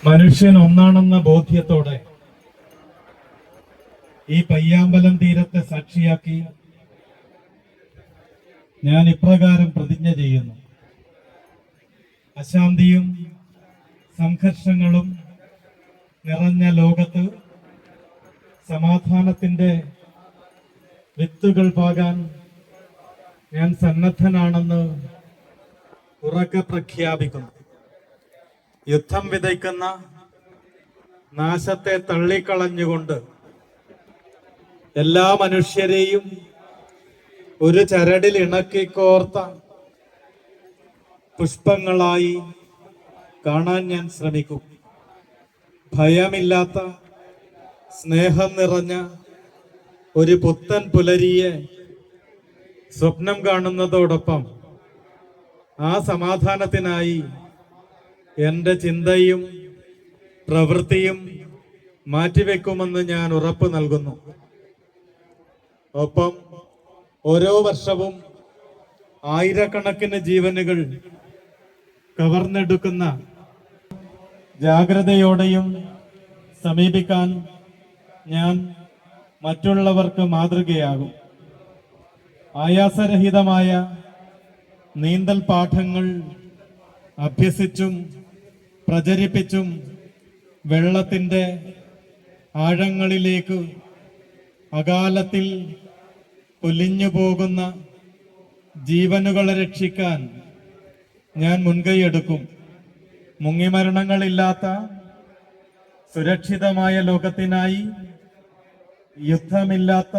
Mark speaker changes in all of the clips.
Speaker 1: മനുഷ്യൻ ഒന്നാണെന്ന ബോധ്യത്തോടെ ഈ പയ്യാമ്പലം തീരത്തെ സാക്ഷിയാക്കി ഞാൻ ഇപ്രകാരം പ്രതിജ്ഞ ചെയ്യുന്നു. അശാന്തിയും സംഘർഷങ്ങളും നിറഞ്ഞ ലോകത്ത് സമാധാനത്തിന്റെ വിത്തുകൾ പാകാൻ ഞാൻ സന്നദ്ധനാണെന്ന് ഉറക്കെ പ്രഖ്യാപിക്കുന്നു. യുദ്ധം വിതയ്ക്കുന്ന നാശത്തെ തള്ളിക്കളഞ്ഞുകൊണ്ട് എല്ലാ മനുഷ്യരെയും ഒരു ചരടിൽ ഇണക്കിക്കോർത്ത പുഷ്പങ്ങളായി കാണാൻ ഞാൻ ശ്രമിക്കും. ഭയമില്ലാത്ത സ്നേഹം നിറഞ്ഞ ഒരു പുത്തൻ പുലരിയെ സ്വപ്നം കാണുന്നതോടൊപ്പം ആ സമാധാനത്തിനായി എൻ്റെ ചിന്തയും പ്രവൃത്തിയും മാറ്റിവെക്കുമെന്ന് ഞാൻ ഉറപ്പ് നൽകുന്നു. ഒപ്പം ഓരോ വർഷവും ആയിരക്കണക്കിന് ജീവനുകൾ കവർന്നെടുക്കുന്ന ജാഗ്രതയോടെയും സമീപിക്കാൻ ഞാൻ മറ്റുള്ളവർക്ക് മാതൃകയാകും. ആയാസരഹിതമായ നീന്തൽ പാഠങ്ങൾ അഭ്യസിച്ചും പ്രചരിപ്പിച്ചും വെള്ളത്തിൻ്റെ ആഴങ്ങളിലേക്ക് അകാലത്തിൽ പൊലിഞ്ഞു പോകുന്ന ജീവനുകളെ രക്ഷിക്കാൻ ഞാൻ മുൻകൈയെടുക്കും. മുങ്ങിമരണങ്ങളില്ലാത്ത സുരക്ഷിതമായ ലോകത്തിനായി, യുദ്ധമില്ലാത്ത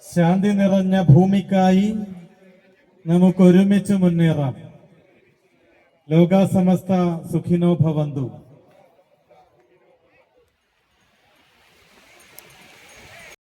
Speaker 1: ശാന്തി നിറഞ്ഞ ഭൂമിക്കായി നമുക്കൊരുമിച്ച് മുന്നേറാം. ലോകാ സമസ്ത സുഖിനോ ഭവന്തു.